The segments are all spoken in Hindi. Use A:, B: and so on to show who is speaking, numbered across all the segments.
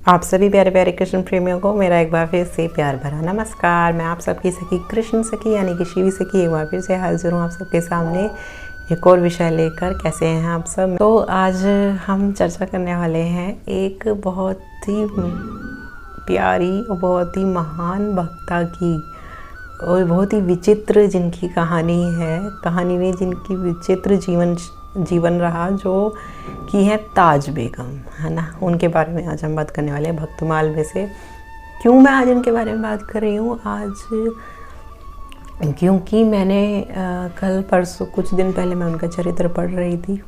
A: आप सभी प्यारे प्यारे कृष्ण प्रेमियों को मेरा एक बार फिर से प्यार भरा नमस्कार। मैं आप सबकी सखी कृष्ण सखी यानी कि शिवी सखी एक बार फिर से हाजिर हूँ आप सबके सामने एक और विषय लेकर। कैसे हैं आप सब? तो आज हम चर्चा करने वाले हैं एक बहुत ही प्यारी और बहुत ही महान भक्ता की और बहुत ही विचित्र जिनकी कहानी है, कहानी में जिनकी विचित्र जीवन रहा, जो की है ताज बेगम, है ना। उनके बारे में आज हम बात करने वाले हैं भक्तमाल में से। क्यों मैं आज उनके बारे में बात कर रही हूँ आज? क्योंकि मैंने कल परसों कुछ दिन पहले मैं उनका चरित्र पढ़ रही थी।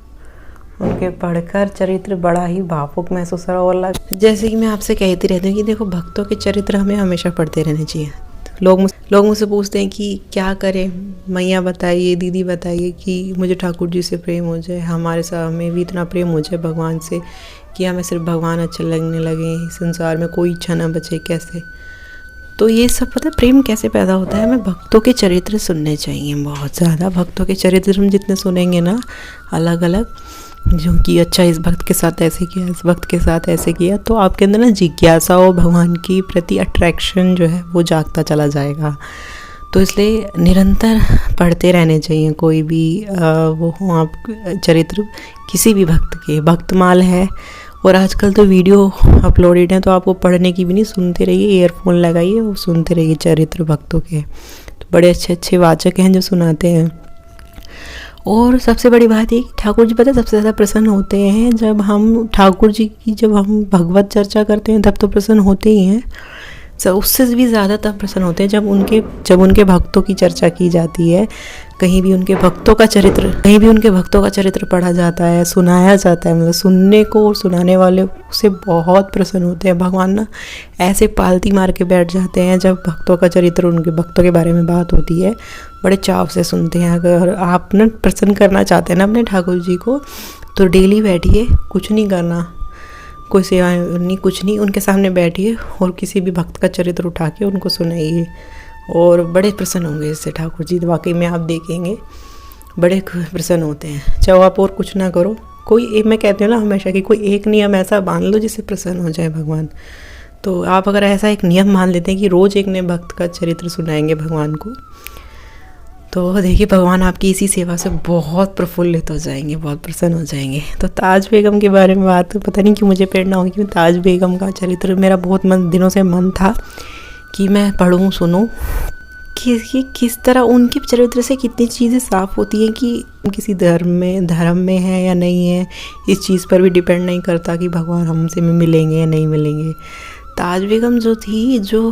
A: उनके पढ़कर चरित्र बड़ा ही भावुक महसूस रहा। और जैसे कि मैं आपसे कहती रहती हूँ कि देखो, भक्तों के चरित्र हमें हमेशा पढ़ते रहने चाहिए। लोग मुझसे पूछते हैं कि क्या करें, मैया बताइए, दीदी बताइए कि मुझे ठाकुर जी से प्रेम हो जाए, हमारे साथ हमें भी इतना प्रेम हो जाए भगवान से कि हमें सिर्फ भगवान अच्छे लगने लगे, संसार में कोई इच्छा ना बचे। कैसे? तो ये सब पता है प्रेम कैसे पैदा होता है? हमें भक्तों के चरित्र सुनने चाहिए, बहुत ज़्यादा। भक्तों के चरित्र हम जितने सुनेंगे ना, अलग अलग, जो कि अच्छा इस भक्त के साथ ऐसे किया, इस भक्त के साथ ऐसे किया, तो आपके अंदर ना जिज्ञासा और भगवान की प्रति अट्रैक्शन जो है वो जागता चला जाएगा। तो इसलिए निरंतर पढ़ते रहने चाहिए। कोई भी वो हो आप चरित्र किसी भी भक्त के। भक्तमाल है और आजकल तो वीडियो अपलोडेड है, तो आपको पढ़ने की भी नहीं, सुनते रहिए, ईयरफोन लगाइए और सुनते रहिए चरित्र भक्तों के। तो बड़े अच्छे अच्छे वाचक हैं जो सुनाते हैं। और सबसे बड़ी बात ये, ठाकुर जी पता है सबसे ज़्यादा प्रसन्न होते हैं जब हम ठाकुर जी की जब हम भगवत चर्चा करते हैं, तब तो प्रसन्न होते ही हैं। उससे भी ज़्यादा तब प्रसन्न होते हैं जब उनके भक्तों की चर्चा की जाती है, कहीं भी उनके भक्तों का चरित्र पढ़ा जाता है, सुनाया जाता है। मतलब सुनने को और सुनाने वाले उससे बहुत प्रसन्न होते हैं। भगवान ना ऐसे पालती मार के बैठ जाते हैं जब भक्तों का चरित्र, उनके भक्तों के बारे में बात होती है, बड़े चाव से सुनते हैं। अगर आप ना प्रसन्न करना चाहते हैं ना अपने ठाकुर जी को, तो डेली बैठिए, कुछ नहीं करना, कोई सेवा नहीं, कुछ नहीं, उनके सामने बैठिए और किसी भी भक्त का चरित्र उठा के उनको सुनाइए और बड़े प्रसन्न होंगे इससे ठाकुर जी। वाकई में आप देखेंगे बड़े प्रसन्न होते हैं। चाहे आप और कुछ ना करो, मैं कहती हूँ ना हमेशा कि कोई एक नियम ऐसा बांध लो जिससे प्रसन्न हो जाए भगवान। तो आप अगर ऐसा एक नियम मान लेते हैं कि रोज़ एक नए भक्त का चरित्र सुनाएंगे भगवान को, तो देखिए भगवान आपकी इसी सेवा से बहुत प्रफुल्लित हो जाएंगे, बहुत प्रसन्न हो जाएंगे। तो ताज बेगम के बारे में बात, पता नहीं क्यों मुझे प्रेरणा हुई कि ताज बेगम का चरित्र मेरा बहुत दिनों से मन था कि मैं पढ़ूं, सुनूं कि किस तरह उनके चरित्र से कितनी चीज़ें साफ़ होती हैं कि किसी धर्म में है या नहीं है, इस चीज़ पर भी डिपेंड नहीं करता कि भगवान हमसे मिलेंगे या नहीं मिलेंगे। ताज बेगम जो थी, जो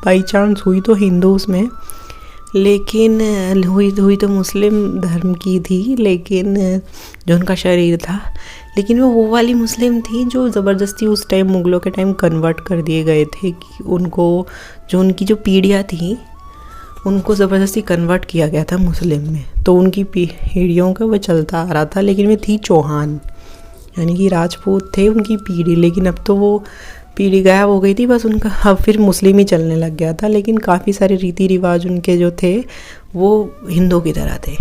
A: बाई चांस हुई तो हिंदूज में, लेकिन हुई तो मुस्लिम धर्म की थी, लेकिन जो उनका शरीर था, लेकिन वो वाली मुस्लिम थी जो ज़बरदस्ती उस टाइम मुग़लों के टाइम कन्वर्ट कर दिए गए थे कि उनको, जो उनकी जो पीढ़ियाँ थी, उनको ज़बरदस्ती कन्वर्ट किया गया था मुस्लिम में। तो उनकी पीढ़ियों का वो चलता आ रहा था, लेकिन वे थी चौहान, यानी कि राजपूत थे उनकी पीढ़ी। लेकिन अब तो वो पीढ़ी गायब हो गई थी, बस उनका अब फिर मुस्लिम ही चलने लग गया था। लेकिन काफ़ी सारे रीति रिवाज उनके जो थे वो हिंदू की तरह थे।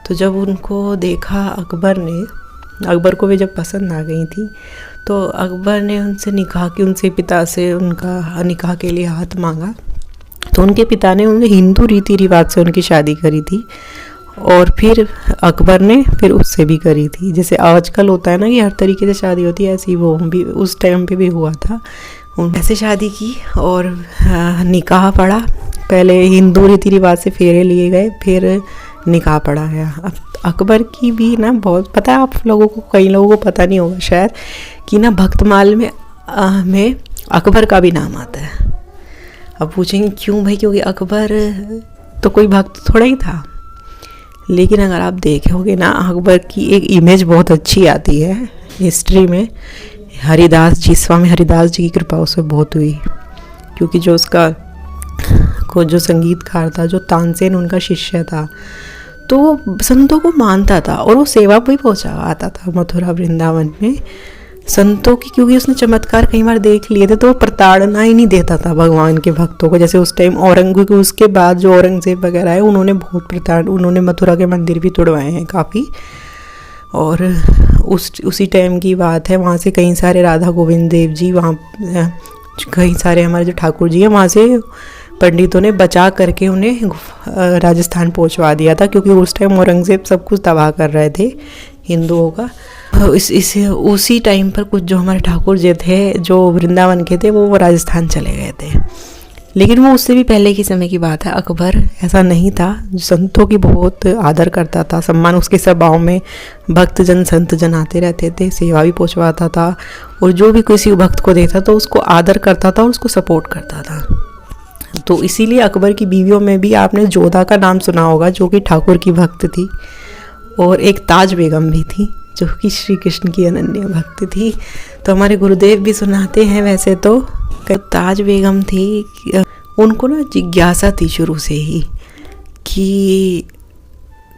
A: तो जब उनको देखा अकबर को वे जब पसंद आ गई थी, तो अकबर ने उनसे पिता से उनका निकाह के लिए हाथ मांगा। तो उनके पिता ने उन्हें हिंदू रीति रिवाज से उनकी शादी करी थी और फिर अकबर ने फिर उससे भी करी थी। जैसे आजकल होता है ना कि हर तरीके से शादी होती है, ऐसी वो भी उस टाइम पे भी हुआ था। ऐसे शादी की और निकाह पड़ा। पहले हिंदू रीति रिवाज से फेरे लिए गए, फिर निकाह पड़ा गया। अब अकबर की भी ना बहुत पता है आप लोगों को, कई लोगों को पता नहीं होगा शायद, कि ना भक्तमाल में अकबर का भी नाम आता है। अब पूछेंगे क्यों भाई? क्योंकि अकबर तो कोई भक्त थोड़ा ही था, लेकिन अगर आप देखोगे ना, अकबर की एक इमेज बहुत अच्छी आती है हिस्ट्री में। स्वामी हरिदास जी की कृपा उससे बहुत हुई, क्योंकि जो जो संगीतकार था, जो तानसेन उनका शिष्य था, तो वो संतों को मानता था और वो सेवा भी पहुँचा आता था मथुरा वृंदावन में संतों की, क्योंकि उसने चमत्कार कई बार देख लिए थे। तो वो प्रताड़ना ही नहीं देता था भगवान के भक्तों को। जैसे उस टाइम क्योंकि उसके बाद जो औरंगजेब वगैरह है, उन्होंने बहुत उन्होंने मथुरा के मंदिर भी तोड़वाए हैं काफ़ी, और उसी टाइम की बात है। वहाँ से कई सारे राधा गोविंद देव जी, वहाँ कई सारे हमारे जो ठाकुर जी हैं वहाँ से पंडितों ने बचा करके उन्हें राजस्थान पहुँचवा दिया था, क्योंकि उस टाइम औरंगज़ेब सब कुछ तबाह कर रहे थे हिंदुओं का। उसी टाइम पर कुछ जो हमारे ठाकुर जी थे जो वृंदावन के थे वो राजस्थान चले गए थे। लेकिन वो उससे भी पहले की समय की बात है। अकबर ऐसा नहीं था, संतों की बहुत आदर करता था, सम्मान। उसके सभाओं में भक्तजन संतजन आते रहते थे, सेवा भी पहुँचवाता था, और जो भी किसी भक्त को देखता तो उसको आदर करता था और उसको सपोर्ट करता था। तो इसीलिए अकबर की बीवियों में भी आपने जोधा का नाम सुना होगा, जो कि ठाकुर की भक्त थी, और एक ताज बेगम भी थी जो कि श्री कृष्ण की अनन्य भक्त थी। तो हमारे गुरुदेव भी सुनाते हैं वैसे तो। ताज बेगम थी, उनको ना जिज्ञासा थी शुरू से ही कि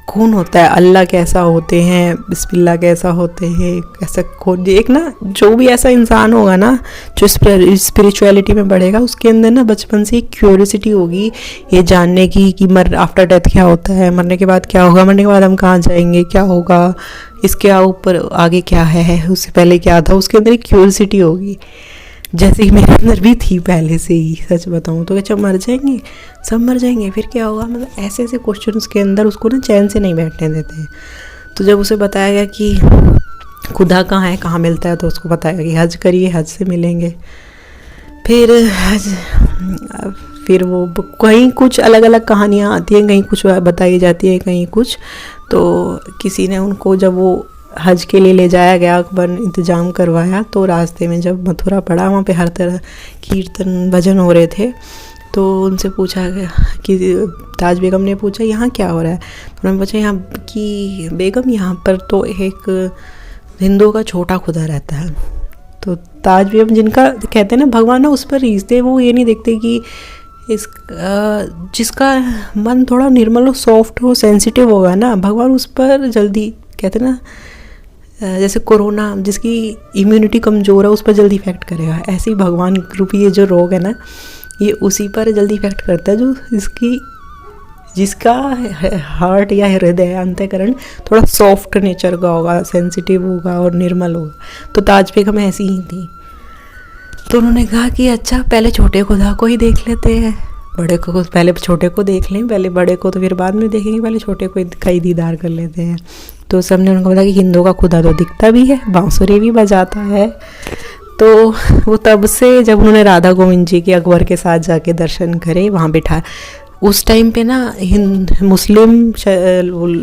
A: कौन होता है, अल्लाह कैसा होते हैं, बिस्मिल्लाह कैसा होते हैं, ऐसा खोज। एक ना जो भी ऐसा इंसान होगा ना जो स्पिरिचुअलिटी में बढ़ेगा, उसके अंदर ना बचपन से एक क्यूरियोसिटी होगी ये जानने की कि आफ्टर डेथ क्या होता है, मरने के बाद क्या होगा, मरने के बाद हम कहाँ जाएंगे, क्या होगा, इसके ऊपर आगे क्या है, उससे पहले क्या था। उसके अंदर एक क्यूरियोसिटी होगी, जैसे कि मेरे अंदर भी थी पहले से ही। सच बताऊँ तो अच्छा मर जाएंगे, सब मर जाएंगे, फिर क्या होगा, मतलब ऐसे ऐसे क्वेश्चन उसके अंदर उसको ना चैन से नहीं बैठने देते। तो जब उसे बताया गया कि खुदा कहाँ है, कहाँ मिलता है, तो उसको बताया कि हज करिए, हज से मिलेंगे। फिर फिर वो कहीं कुछ अलग अलग कहानियाँ आती हैं, कहीं कुछ बताई जाती है, कहीं कुछ। तो किसी ने उनको जब वो हज के लिए ले जाया गया, अकबर ने इंतज़ाम करवाया, तो रास्ते में जब मथुरा पड़ा, वहाँ पे हर तरह कीर्तन भजन हो रहे थे। तो उनसे पूछा गया कि ताज बेगम ने पूछा यहाँ क्या हो रहा है। तो उन्होंने पूछा यहाँ कि बेगम यहाँ पर तो एक हिंदुओं का छोटा खुदा रहता है। तो ताज बेगम, जिनका कहते हैं ना भगवान ना उस पर रीझते, वो ये नहीं देखते कि जिसका मन थोड़ा निर्मल हो, सॉफ्ट हो, सेंसिटिव होगा ना, भगवान उस पर जल्दी, कहते हैं ना जैसे कोरोना, जिसकी इम्यूनिटी कमज़ोर है उस पर जल्दी इफेक्ट करेगा, ऐसे ही भगवान रूपी ये जो रोग है ना, ये उसी पर जल्दी इफेक्ट करता है जो जिसका हार्ट या हृदय अंतःकरण थोड़ा सॉफ्ट नेचर का होगा, सेंसिटिव होगा और निर्मल होगा। तो ताज बेगम ऐसी ही थी। तो उन्होंने कहा कि अच्छा पहले छोटे खुदा को ही देख लेते हैं, बड़े को पहले छोटे को देख लें, पहले बड़े को तो फिर बाद में देखेंगे, पहले छोटे को कई दीदार कर लेते हैं। तो सबने उनको बताया कि हिंदू का खुदा तो दिखता भी है, बांसुरी भी बजाता है। तो वो तब से जब उन्होंने राधा गोविंद जी के अकबर के साथ जाके दर्शन करे, वहाँ बिठा, उस टाइम पे ना मुस्लिम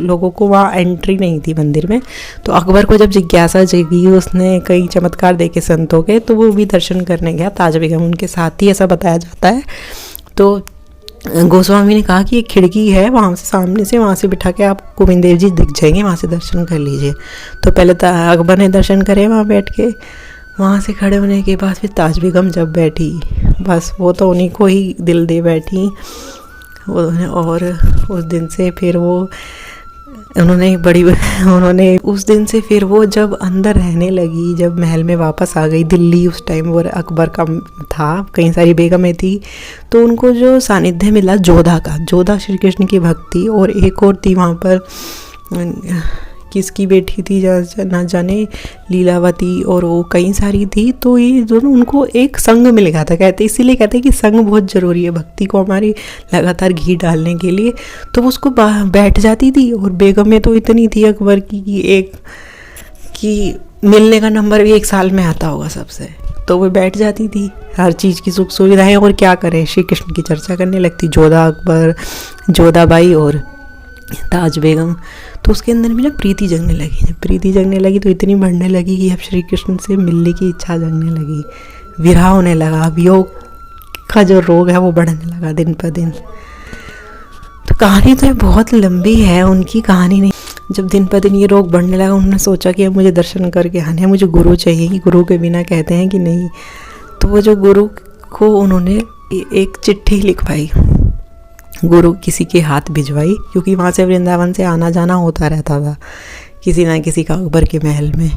A: लोगों को वहाँ एंट्री नहीं थी मंदिर में। तो अकबर को जब जिज्ञासा जगी, उसने कई चमत्कार देखे संतों के, तो वो भी दर्शन करने गया। ताज बेगम उनके साथ ही, ऐसा बताया जाता है। तो गोस्वामी ने कहा कि एक खिड़की है वहाँ से, सामने से, वहाँ से बिठा के आप गोविंद देव जी दिख जाएंगे, वहाँ से दर्शन कर लीजिए। तो पहले अकबर ने दर्शन करे वहाँ बैठ के, वहाँ से खड़े होने के बाद फिर ताज बेगम जब बैठी, बस वो तो उन्हीं को ही दिल दे बैठी। और उस दिन से फिर उन्होंने उस दिन से फिर वो जब अंदर रहने लगी, जब महल में वापस आ गई दिल्ली, उस टाइम वो अकबर का था, कई सारी बेगमें थी, तो उनको जो सानिध्य मिला जोधा श्री कृष्ण की भक्ति, और एक और थी वहाँ पर, किसकी बेटी थी ना जाने, लीलावती, और वो कई सारी थी। तो ये दोनों, उनको एक संग मिल गया था, इसीलिए कहते हैं कि संग बहुत ज़रूरी है भक्ति को हमारी लगातार घी डालने के लिए। तो वो उसको बैठ जाती थी, और बेगम में तो इतनी थी अकबर की कि मिलने का नंबर भी 1 साल में आता होगा सबसे, तो वो बैठ जाती थी, हर चीज़ की सुख सुविधाएँ, और क्या करें, श्री कृष्ण की चर्चा करने लगती, जोधाबाई और ताज बेगम। तो उसके अंदर भी ना प्रीति जगने लगी, तो इतनी बढ़ने लगी कि अब श्री कृष्ण से मिलने की इच्छा जगने लगी, विरह होने लगा, वियोग का जो रोग है वो बढ़ने लगा दिन पर दिन। तो कहानी तो बहुत लंबी है, उनकी कहानी नहीं। जब दिन पर दिन ये रोग बढ़ने लगा, उन्होंने सोचा कि अब मुझे दर्शन करके आने हैं, मुझे गुरु चाहिए, कि गुरु के बिना कहते हैं कि नहीं। तो वो जो गुरु को उन्होंने एक चिट्ठी लिखवाई, गुरु किसी के हाथ भिजवाई, क्योंकि वहाँ से वृंदावन से आना जाना होता रहता था किसी ना किसी का अकबर के महल में।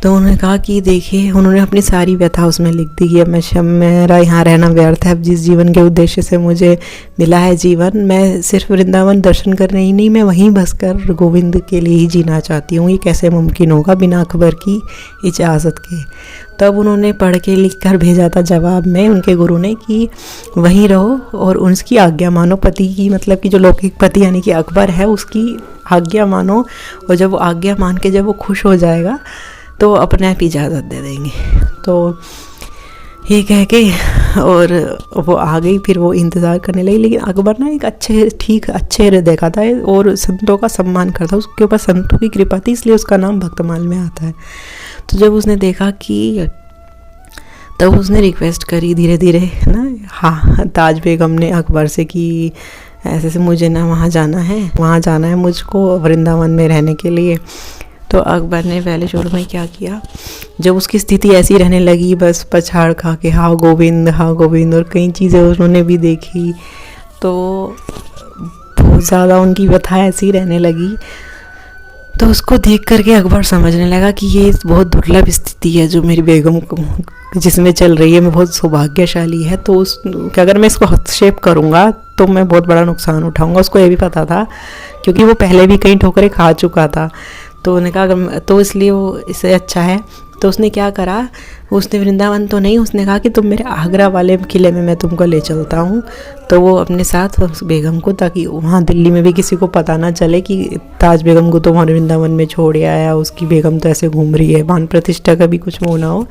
A: तो उन्होंने कहा कि देखिए, उन्होंने अपनी सारी व्यथा उसमें लिख दी कि अब मेरा यहाँ रहना व्यर्थ है, अब जिस जीवन के उद्देश्य से मुझे मिला है जीवन, मैं सिर्फ वृंदावन दर्शन करने ही नहीं, मैं वहीं बस कर गोविंद के लिए ही जीना चाहती हूँ। ये कैसे मुमकिन होगा बिना अकबर की इजाज़त के। तब उन्होंने पढ़ के लिख कर भेजा था जवाब में उनके गुरु ने कि वहीं रहो और उसकी आज्ञा मानो, पति की, मतलब कि जो लौकिक पति यानी कि अकबर है उसकी आज्ञा मानो, और जब वो आज्ञा मान के जब वो खुश हो जाएगा तो अपने आप इजाज़त दे देंगे। तो ये कह के और वो आ गई। फिर वो इंतज़ार करने लगी, लेकिन अकबर ना एक अच्छे हृदय का था और संतों का सम्मान करता, उसके ऊपर संतों की कृपा थी, इसलिए उसका नाम भक्तमाल में आता है। तो जब उसने देखा कि, तब उसने रिक्वेस्ट करी धीरे धीरे ना, हाँ, ताज बेगम ने अकबर से कि ऐसे से मुझे ना वहाँ जाना है मुझको वृंदावन में रहने के लिए। तो अकबर ने पहले शुरू में क्या किया, जब उसकी स्थिति ऐसी रहने लगी, बस पछाड़ खा के हाँ गोविंद, और कई चीज़ें उन्होंने भी देखी, तो बहुत ज़्यादा उनकी व्यथा ऐसी रहने लगी। तो उसको देख करके अकबर समझने लगा कि ये बहुत दुर्लभ स्थिति है जो मेरी बेगम को जिसमें चल रही है, मैं बहुत सौभाग्यशाली है। तो अगर मैं इसको हस्तक्षेप करूँगा तो मैं बहुत बड़ा नुकसान उठाऊँगा। उसको ये भी पता था क्योंकि वो पहले भी कई ठोकरें खा चुका था। तो उन्होंने कहा तो इसलिए वो इससे अच्छा है। तो उसने क्या करा, उसने वृंदावन तो नहीं, उसने कहा कि तुम मेरे आगरा वाले किले में मैं तुमको ले चलता हूँ। तो वो अपने साथ उस बेगम को, ताकि वहाँ दिल्ली में भी किसी को पता ना चले कि ताज बेगम को तो वहाँ वृंदावन में छोड़ आया, उसकी बेगम तो ऐसे घूम रही है, मान प्रतिष्ठा का भी कुछ वो ना हो।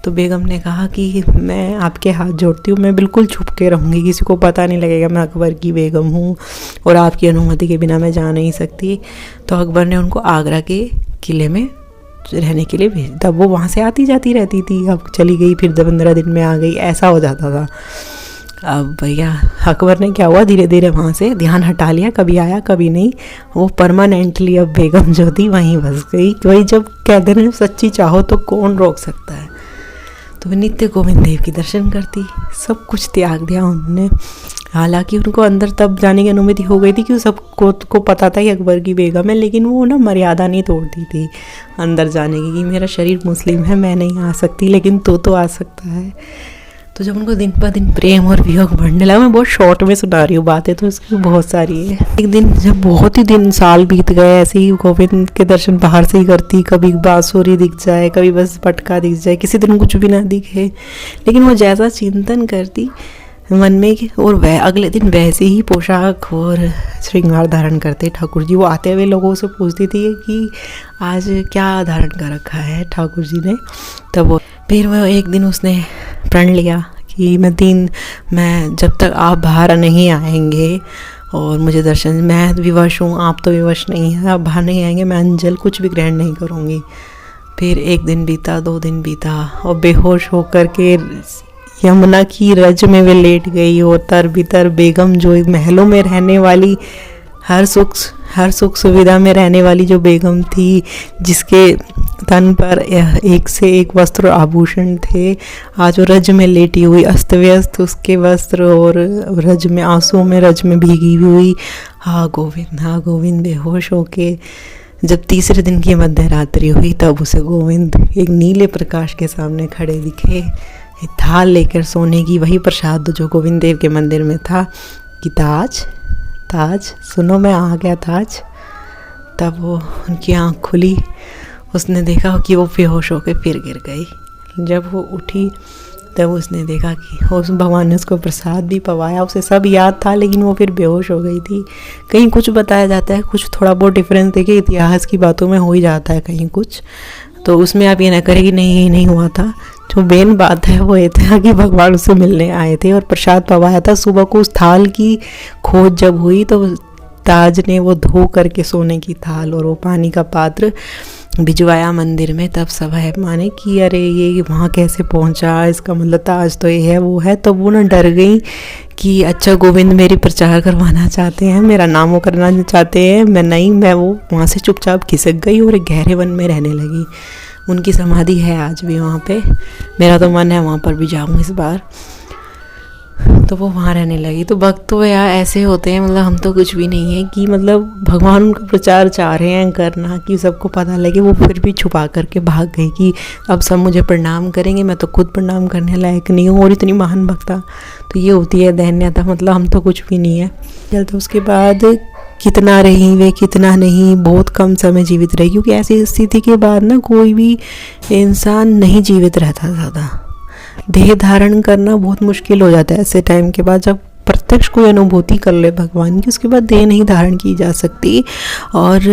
A: तो बेगम ने कहा कि मैं आपके हाथ जोड़ती हूँ, मैं बिल्कुल छुप के रहूँगी, किसी को पता नहीं लगेगा मैं अकबर की बेगम हूँ और आपकी अनुमति के बिना मैं जा नहीं सकती। तो अकबर ने उनको आगरा के किले में रहने के लिए भेज। तब वो वहाँ से आती जाती रहती थी, अब चली गई फिर 15 दिन में आ गई, ऐसा हो जाता था। अब भैया अकबर ने क्या हुआ, धीरे धीरे वहाँ से ध्यान हटा लिया, कभी आया कभी नहीं, वो परमानेंटली अब बेगम जो थी वहीं बस गई। वही जब कहते हैं सच्ची चाहो तो कौन रोक सकता है। तो वे नित्य गोविंद देव की दर्शन करती, सब कुछ त्याग दिया उन्होंने। हालांकि उनको अंदर तब जाने की अनुमति हो गई थी कि सबको पता था कि अकबर की बेगम है, लेकिन वो ना मर्यादा नहीं तोड़ती थी अंदर जाने की कि मेरा शरीर मुस्लिम है, मैं नहीं आ सकती, लेकिन तो आ सकता है। तो जब उनको दिन पर दिन प्रेम और वियोग बढ़ने लगा, मैं बहुत शॉर्ट में सुना रही हूँ, बातें तो इसकी बहुत सारी है। एक दिन जब बहुत ही दिन साल बीत गए, ऐसे ही गोविंद के दर्शन बाहर से ही करती, कभी बांसुरी दिख जाए, कभी बस पटका दिख जाए, किसी दिन कुछ भी ना दिखे, लेकिन वो जैसा चिंतन करती मन में, और वह अगले दिन वैसे ही पोशाक और श्रृंगार धारण करते ठाकुर जी। वो आते हुए लोगों से पूछती थी कि आज क्या धारण कर रखा है ठाकुर जी ने। तब वो फिर वो एक दिन उसने प्रण लिया कि मैं जब तक आप बाहर नहीं आएंगे और मुझे दर्शन, मैं विवश हूँ, आप तो विवश नहीं हैं, आप बाहर नहीं आएंगे, मैं अंजल कुछ भी ग्रहण नहीं करूँगी। फिर 1 दिन बीता, 2 दिन बीता, और बेहोश होकर के यमुना की रज में वे लेट गई। और तर बितर बेगम जो महलों में रहने वाली, हर सुख सुविधा में रहने वाली जो बेगम थी, जिसके तन पर एक से एक वस्त्र आभूषण थे, आज वो रज में लेटी हुई, अस्त व्यस्त उसके वस्त्र और रज में, आंसुओं में रज में भीगी हुई, हाँ गोविंद बेहोश होके जब तीसरे दिन की मध्य रात्रि हुई, तब उसे गोविंद एक नीले प्रकाश के सामने खड़े दिखे, थाल लेकर सोने की, वही प्रसाद जो गोविंद देव के मंदिर में था कि ताज सुनो मैं आ गया ताज। तब वो उनकी आँख खुली, उसने देखा कि वो बेहोश होकर फिर गिर गई। जब वो उठी तब उसने देखा कि उस भगवान ने उसको प्रसाद भी पवाया, उसे सब याद था, लेकिन वो फिर बेहोश हो गई थी। कहीं कुछ बताया जाता है, कुछ थोड़ा बहुत डिफरेंस देखिए, इतिहास की बातों में हो ही जाता है कहीं कुछ, तो उसमें आप ये ना करें कि नहीं ये नहीं हुआ था। जो मेन बात है वो ये था कि भगवान उससे मिलने आए थे और प्रसाद पवाया था। सुबह को उस थाल की खोज जब हुई तो ताज ने वो धो करके सोने की थाल और वो पानी का पात्र भिजवाया मंदिर में। तब सब है माने कि अरे ये वहाँ कैसे पहुँचा, इसका मतलब ताज तो ये है वो है। तो वो ना डर गई कि अच्छा गोविंद मेरी प्रचार करवाना चाहते हैं, मेरा नाम वो करना चाहते हैं, मैं वो वहाँ से चुपचाप खिसक गई और एक गहरे वन में रहने लगी। उनकी समाधि है आज भी वहाँ पे, मेरा तो मन है वहाँ पर भी जाऊँ इस बार। तो वो वहाँ रहने लगी। तो भक्त तो यार ऐसे होते हैं, मतलब हम तो कुछ भी नहीं है कि मतलब भगवान उनका प्रचार चाह रहे हैं करना कि सबको पता लगे, वो फिर भी छुपा करके भाग गई कि अब सब मुझे प्रणाम करेंगे, मैं तो खुद प्रणाम करने लायक नहीं हूँ और इतनी महान भक्ता। तो ये होती है दैन्यता, मतलब हम तो कुछ भी नहीं है। चलते उसके बाद कितना रही वे कितना नहीं, बहुत कम समय जीवित रही, क्योंकि ऐसी स्थिति के बाद ना कोई भी इंसान नहीं जीवित रहता ज़्यादा। देह धारण करना बहुत मुश्किल हो जाता है ऐसे टाइम के बाद, जब प्रत्यक्ष कोई अनुभूति कर ले भगवान की, उसके बाद देह नहीं धारण की जा सकती। और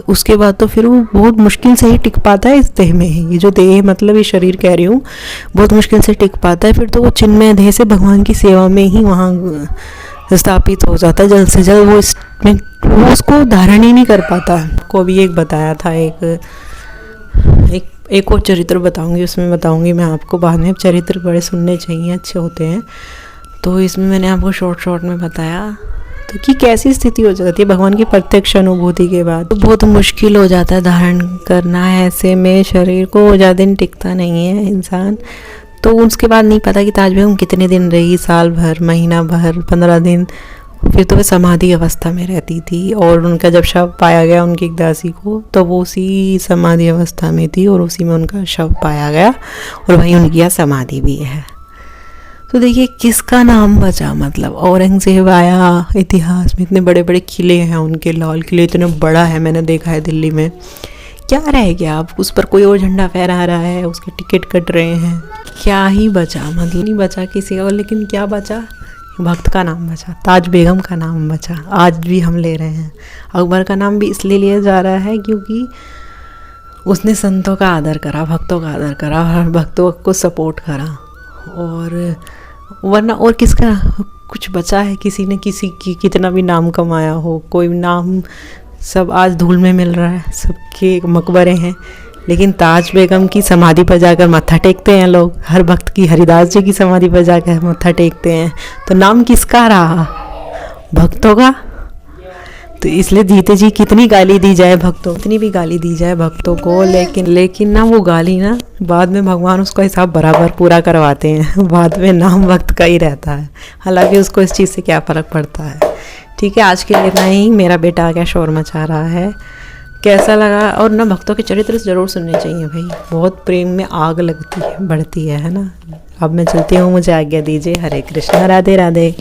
A: उसके बाद तो फिर वो बहुत मुश्किल से ही टिक पाता है इस देह में। ये जो देह मतलब ये शरीर कह रही हूँ, बहुत मुश्किल से टिक पाता है। फिर तो वो चिन्मय देह से भगवान की सेवा में ही वहाँ स्थापित हो जाता है जल्द से जल्द। वो उसको धारण ही नहीं कर पाता। को भी एक बताया था, एक और चरित्र बताऊंगी, उसमें बताऊंगी मैं आपको बाद में। चरित्र बड़े सुनने चाहिए, अच्छे होते हैं। तो इसमें मैंने आपको शॉर्ट में बताया तो कि कैसी स्थिति हो जाती है भगवान की प्रत्यक्ष अनुभूति के बाद। तो बहुत मुश्किल हो जाता है धारण करना। ऐसे में शरीर को ज़्यादा दिन टिकता नहीं है इंसान। तो उसके बाद नहीं पता कि ताज बेगम कितने दिन रही, साल भर, महीना भर, 15 दिन। फिर तो वे समाधि अवस्था में रहती थी। और उनका जब शव पाया गया उनकी एक दासी को, तो वो उसी समाधि अवस्था में थी और उसी में उनका शव पाया गया और वहीं उनकी समाधि भी है। तो देखिए किसका नाम बचा, मतलब औरंगजेब आया इतिहास में, इतने बड़े बड़े किले हैं उनके, लाल किले इतना बड़ा है, मैंने देखा है दिल्ली में। क्या रह गया अब, उस पर कोई और झंडा फहरा रहा है, उसके टिकट कट रहे हैं, क्या ही बचा, मतलब नहीं बचा किसी का। लेकिन क्या बचा, भक्त का नाम बचा, ताज बेगम का नाम बचा, आज भी हम ले रहे हैं। अकबर का नाम भी इसलिए लिया जा रहा है क्योंकि उसने संतों का आदर करा, भक्तों का आदर करा, हर भक्तों को सपोर्ट करा। और वरना और किसका कुछ बचा है, किसी ने किसी की कितना भी नाम कमाया हो, कोई नाम सब आज धूल में मिल रहा है, सबके मकबरे हैं। लेकिन ताज बेगम की समाधि पर जाकर मत्था टेकते हैं लोग, हर भक्त की, हरिदास जी की समाधि पर जाकर मत्था टेकते हैं। तो नाम किसका रहा, भक्तों का। तो इसलिए जीते जी कितनी गाली दी जाए भक्तों, कितनी भी गाली दी जाए भक्तों को, लेकिन ना वो गाली ना बाद में भगवान उसका हिसाब बराबर पूरा करवाते हैं। बाद में नाम भक्त का ही रहता है, हालांकि उसको इस चीज़ से क्या फ़र्क पड़ता है। ठीक है, आज के लिए इतना ही। मेरा बेटा आ गया, शोर मचा रहा है। कैसा लगा, और ना भक्तों के चरित्र ज़रूर सुनने चाहिए भाई, बहुत प्रेम में आग लगती है, बढ़ती है ना। अब मैं चलती हूँ, मुझे आज्ञा दीजिए। हरे कृष्णा, राधे राधे।